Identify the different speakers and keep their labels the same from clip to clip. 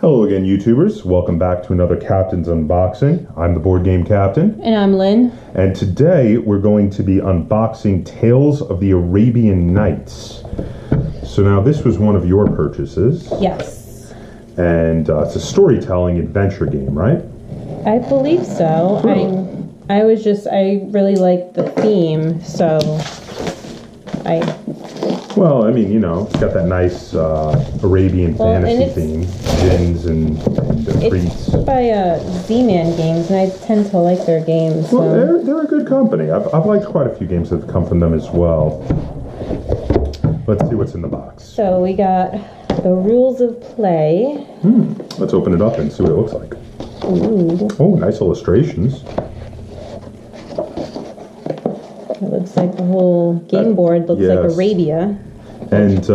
Speaker 1: Hello again, YouTubers. Welcome back to another Captain's Unboxing. I'm the board game Captain.
Speaker 2: And I'm Lynn.
Speaker 1: And today we're going to be unboxing Tales of the Arabian Nights. So now this was one of your purchases.
Speaker 2: Yes.
Speaker 1: And it's a storytelling adventure game, right?
Speaker 2: I believe so. I really like the theme, so
Speaker 1: Well, I mean, you know, it's got that nice Arabian fantasy theme. Gins and treats.
Speaker 2: It's by Z-Man Games, and I tend to like their games.
Speaker 1: Well,
Speaker 2: so.
Speaker 1: they're a good company. I've liked quite a few games that have come from them as well. Let's see what's in the box.
Speaker 2: So we got the rules of play.
Speaker 1: Let's open it up and see what it looks like.
Speaker 2: Ooh.
Speaker 1: Oh, nice illustrations.
Speaker 2: It looks like the whole game board looks like Arabia.
Speaker 1: And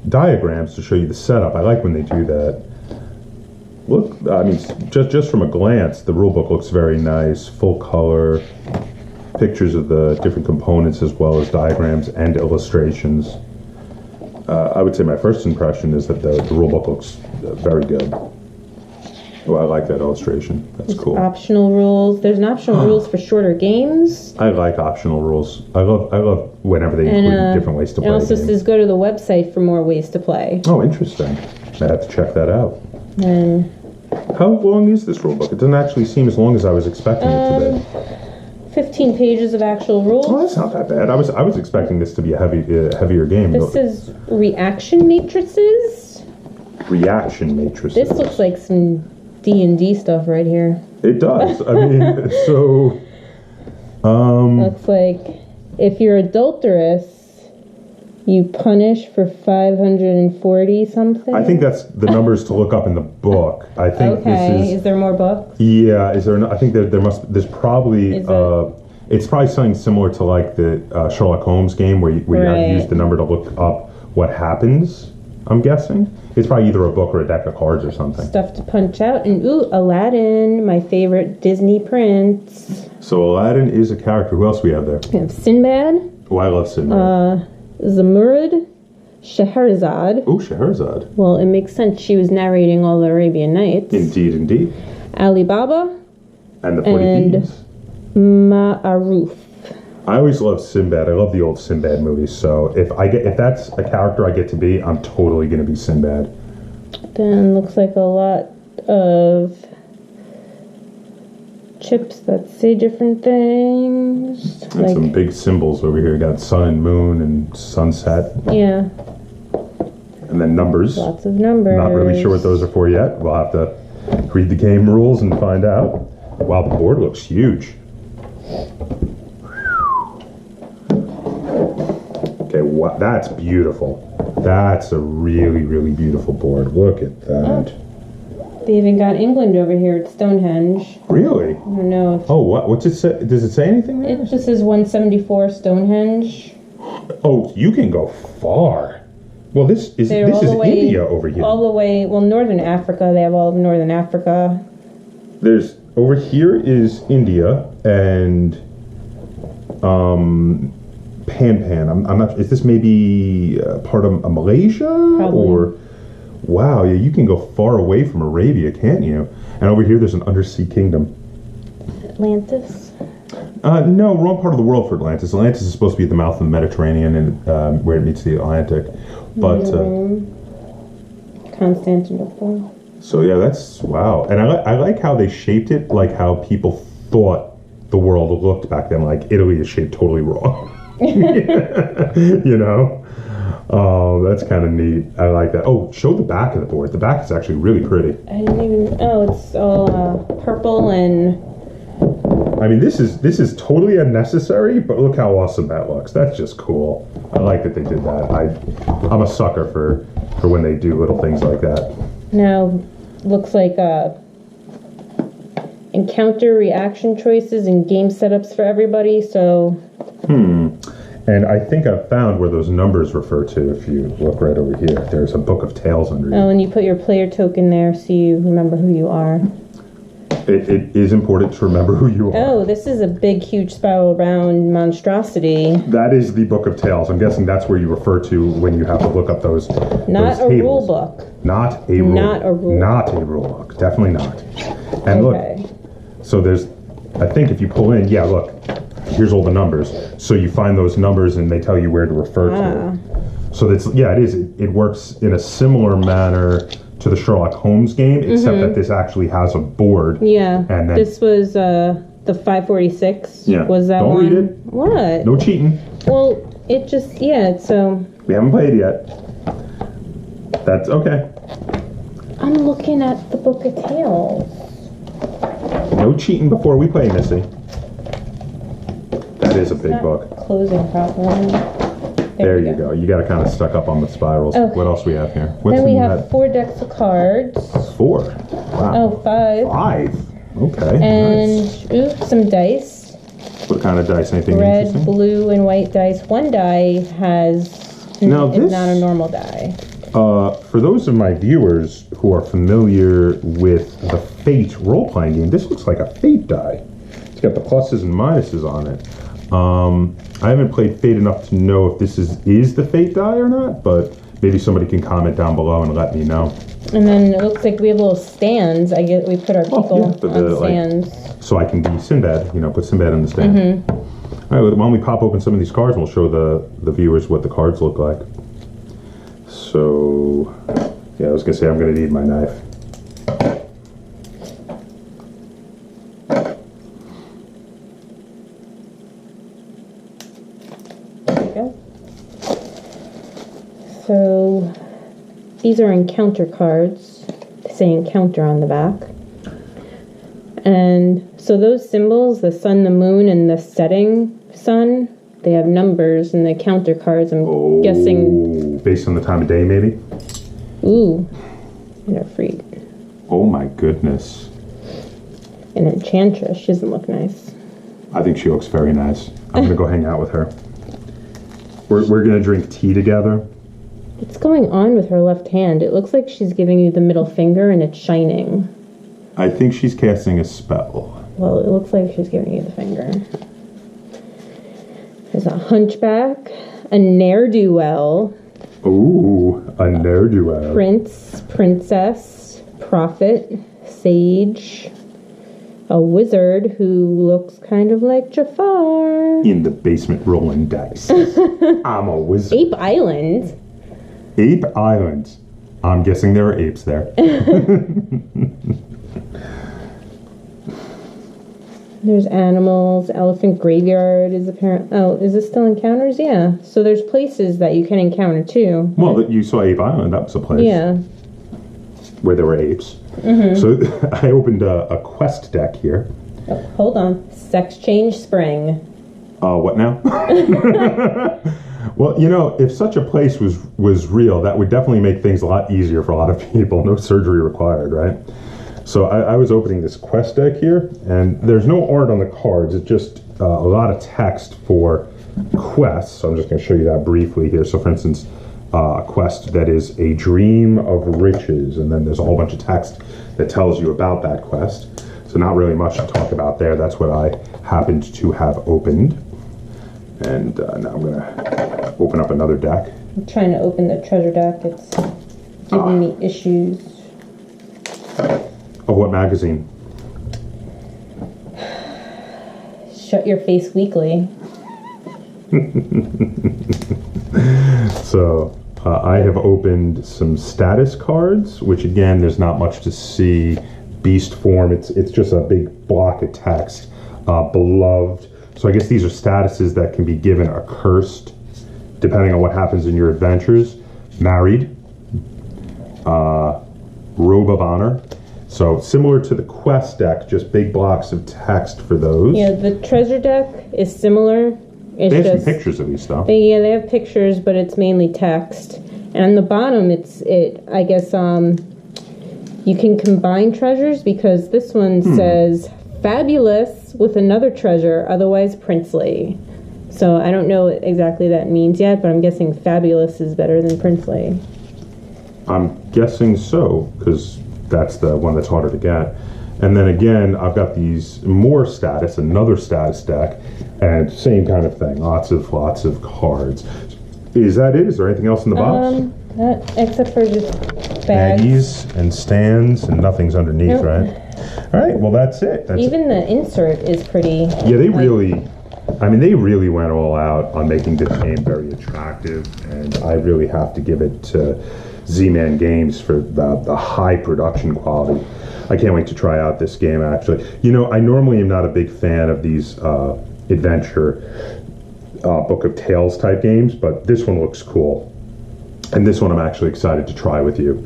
Speaker 1: diagrams to show you the setup. I like when they do that. Look, I mean, just from a glance, the rulebook looks very nice. Full color, pictures of the different components as well as diagrams and illustrations. I would say my first impression is that the rulebook looks very good. Oh, I like that illustration. That's cool.
Speaker 2: Optional rules. There's an optional rules for shorter games.
Speaker 1: I like optional rules. I love whenever they include different ways to play.
Speaker 2: It also says go to the website for more ways to play.
Speaker 1: Oh, interesting. I have to check that out.
Speaker 2: And
Speaker 1: how long is this rulebook? It doesn't actually seem as long as I was expecting it to be.
Speaker 2: 15 pages of actual rules.
Speaker 1: Oh, that's not that bad. I was expecting this to be a heavier game.
Speaker 2: This is reaction matrices.
Speaker 1: Reaction matrices.
Speaker 2: This looks like some D&D stuff right here.
Speaker 1: It does. I mean, so
Speaker 2: looks like if you're adulterous, you punish for 540 something.
Speaker 1: I think that's the numbers to look up in the book. I think this
Speaker 2: is there more books?
Speaker 1: Yeah, is there? I think there's probably it's probably something similar to like the Sherlock Holmes game where you have to use the number to look up what happens. I'm guessing it's probably either a book or a deck of cards or something.
Speaker 2: Stuff to punch out. And Aladdin, my favorite Disney prince.
Speaker 1: So Aladdin is a character. Who else we have there?
Speaker 2: We have Sinbad.
Speaker 1: Oh, I love Sinbad.
Speaker 2: Zamurud, Scheherazade.
Speaker 1: Oh, Scheherazade.
Speaker 2: Well, it makes sense. She was narrating all the Arabian Nights.
Speaker 1: Indeed.
Speaker 2: Ali Baba.
Speaker 1: And the 40 Thieves.
Speaker 2: Ma'aruf.
Speaker 1: I always love Sinbad. I love the old Sinbad movies. So if that's a character I get to be, I'm totally going to be Sinbad.
Speaker 2: Then looks like a lot of chips that say different things.
Speaker 1: And like some big symbols over here. Got sun, moon, and sunset.
Speaker 2: Yeah.
Speaker 1: And then numbers.
Speaker 2: Lots of numbers.
Speaker 1: Not really sure what those are for yet. We'll have to read the game rules and find out. Wow, the board looks huge. Okay, that's beautiful. That's a really, really beautiful board. Look at that.
Speaker 2: They even got England over here at Stonehenge.
Speaker 1: Really?
Speaker 2: I don't know.
Speaker 1: Oh, what's it say? Does it say anything there?
Speaker 2: It just says 174 Stonehenge.
Speaker 1: Oh, you can go far. Well, this is India over here.
Speaker 2: All the way, Northern Africa. They have all of Northern Africa.
Speaker 1: There's over here is India and Pan. I'm not. Is this maybe part of Malaysia?
Speaker 2: Probably.
Speaker 1: Or wow, yeah, you can go far away from Arabia, can't you? And over here, there's an undersea kingdom.
Speaker 2: Atlantis.
Speaker 1: No, wrong part of the world for Atlantis. Atlantis is supposed to be at the mouth of the Mediterranean and where it meets the Atlantic. But
Speaker 2: Constantinople.
Speaker 1: So yeah, that's wow. And I like how they shaped it, like how people thought the world looked back then. Like Italy is shaped totally wrong. You know? Oh, that's kind of neat. I like that. Oh, show the back of the board. The back is actually really pretty.
Speaker 2: I didn't even. Oh, it's all purple and.
Speaker 1: I mean, this is totally unnecessary, but look how awesome that looks. That's just cool. I like that they did that. I'm a sucker for when they do little things like that.
Speaker 2: Now, looks like encounter reaction choices and game setups for everybody. So.
Speaker 1: And I think I've found where those numbers refer to. If you look right over here, there's a book of tales underneath.
Speaker 2: Oh, and you put your player token there so you remember who you are.
Speaker 1: It is important to remember who you are.
Speaker 2: Oh, this is a big, huge spiral round monstrosity.
Speaker 1: That is the Book of Tales. I'm guessing that's where you refer to when you have to look up those
Speaker 2: Not
Speaker 1: those
Speaker 2: a
Speaker 1: tables.
Speaker 2: rule book.
Speaker 1: Not a rule.
Speaker 2: Not a rule.
Speaker 1: Not a rule book. Definitely not. And
Speaker 2: Okay.
Speaker 1: look, so there's, I think if you pull in, yeah, look, here's all the numbers. So you find those numbers and they tell you where to refer to. So that's, yeah, it is. It works in a similar manner to the Sherlock Holmes game, except that this actually has a board.
Speaker 2: Yeah.
Speaker 1: And then,
Speaker 2: This was the 546.
Speaker 1: Yeah.
Speaker 2: Was that
Speaker 1: Don't
Speaker 2: one?
Speaker 1: read it.
Speaker 2: What?
Speaker 1: No cheating.
Speaker 2: Well, it just, yeah, so.
Speaker 1: We haven't played yet. That's okay.
Speaker 2: I'm looking at the Book of Tales.
Speaker 1: No cheating before we play, Missy. That is a big
Speaker 2: Not
Speaker 1: book.
Speaker 2: Closing properly.
Speaker 1: There you go. You got to kind of stuck up on the spirals.
Speaker 2: Okay.
Speaker 1: What else we have here? What's
Speaker 2: Then we
Speaker 1: in
Speaker 2: have
Speaker 1: that?
Speaker 2: 4 decks of cards.
Speaker 1: 4. Wow.
Speaker 2: Oh, 5.
Speaker 1: 5. Okay.
Speaker 2: And,
Speaker 1: Nice.
Speaker 2: ooh, some dice.
Speaker 1: What kind of dice? Anything
Speaker 2: Red,
Speaker 1: interesting?
Speaker 2: blue, and white dice. One die
Speaker 1: Now
Speaker 2: is
Speaker 1: this-
Speaker 2: not a normal die.
Speaker 1: For those of my viewers who are familiar with the Fate role-playing game, this looks like a Fate die. It's got the pluses and minuses on it. I haven't played Fate enough to know if this is the Fate die or not, but maybe somebody can comment down below and let me know.
Speaker 2: And then it looks like we have little stands. I get we put our people
Speaker 1: yeah,
Speaker 2: on stands.
Speaker 1: So I can be Sinbad, put Sinbad in the stand. All right, why don't we pop open some of these cards and we'll show the viewers what the cards look like. So, yeah, I was going to say I'm going to need my knife.
Speaker 2: There we go. So these are encounter cards. They say encounter on the back. And so those symbols, the sun, the moon, and the setting sun, they have numbers, and the counter cards, I'm guessing.
Speaker 1: Based on the time of day, maybe?
Speaker 2: Ooh, and a freak.
Speaker 1: Oh my goodness.
Speaker 2: An enchantress. She doesn't look nice.
Speaker 1: I think she looks very nice. I'm going to go hang out with her. We're going to drink tea together.
Speaker 2: What's going on with her left hand? It looks like she's giving you the middle finger and it's shining.
Speaker 1: I think she's casting a spell.
Speaker 2: Well, it looks like she's giving you the finger. There's a hunchback, a ne'er-do-well,
Speaker 1: Ooh, a ne'er-do-well.
Speaker 2: prince, princess, prophet, sage, a wizard who looks kind of like Jafar.
Speaker 1: In the basement rolling dice. I'm a wizard.
Speaker 2: Ape Island.
Speaker 1: Ape Island. I'm guessing there are apes there.
Speaker 2: There's animals. Elephant graveyard is apparent. Oh, is this still encounters? Yeah. So there's places that you can encounter too.
Speaker 1: Well, you saw Ape Island. That was a place
Speaker 2: Yeah.
Speaker 1: where there were apes. So I opened a quest deck here.
Speaker 2: Oh, hold on. Sex change spring.
Speaker 1: What now? Well, if such a place was real, that would definitely make things a lot easier for a lot of people. No surgery required, right? So I was opening this quest deck here, and there's no art on the cards. It's just a lot of text for quests. So I'm just going to show you that briefly here. So, for instance, a quest that is a dream of riches, and then there's a whole bunch of text that tells you about that quest. So not really much to talk about there. That's what I happened to have opened. And now I'm going to open up another deck.
Speaker 2: I'm trying to open the treasure deck. It's giving me issues.
Speaker 1: Of what magazine?
Speaker 2: Shut Your Face Weekly.
Speaker 1: So I have opened some status cards, which again, there's not much to see. Beast form, it's just a big block of text. Beloved. So I guess these are statuses that can be given accursed, depending on what happens in your adventures. Married. Robe of honor. So similar to the quest deck, just big blocks of text for those.
Speaker 2: Yeah, the treasure deck is similar. It's
Speaker 1: They have
Speaker 2: just
Speaker 1: some pictures of these stuff.
Speaker 2: they have pictures, but it's mainly text. And on the bottom, I guess you can combine treasures because this one says fabulous with another treasure, otherwise princely. So I don't know what exactly that means yet, but I'm guessing fabulous is better than princely.
Speaker 1: I'm guessing so, because that's the one that's harder to get. And then again, I've got these more status, another status deck, and same kind of thing. Lots of cards. Is that it? Is there anything else in the box?
Speaker 2: Except for just bags.
Speaker 1: Baggies and stands, and nothing's underneath,
Speaker 2: Nope.
Speaker 1: right? All right, well, that's it.
Speaker 2: Even the insert is pretty.
Speaker 1: Yeah, they really, I mean, they really went all out on making this game very attractive, and I really have to give it to Z-Man Games for the high production quality. I can't wait to try out this game, actually. You know, I normally am not a big fan of these adventure Book of Tales type games, but this one looks cool. And this one I'm actually excited to try with you.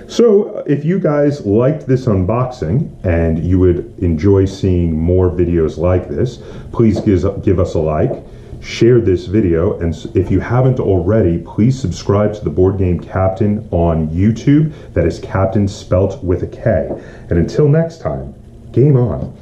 Speaker 1: So if you guys liked this unboxing and you would enjoy seeing more videos like this, please give us a like, share this video, and if you haven't already, please subscribe to the Board Game Kaptain on YouTube. That is Kaptain spelt with a K. And until next time, game on.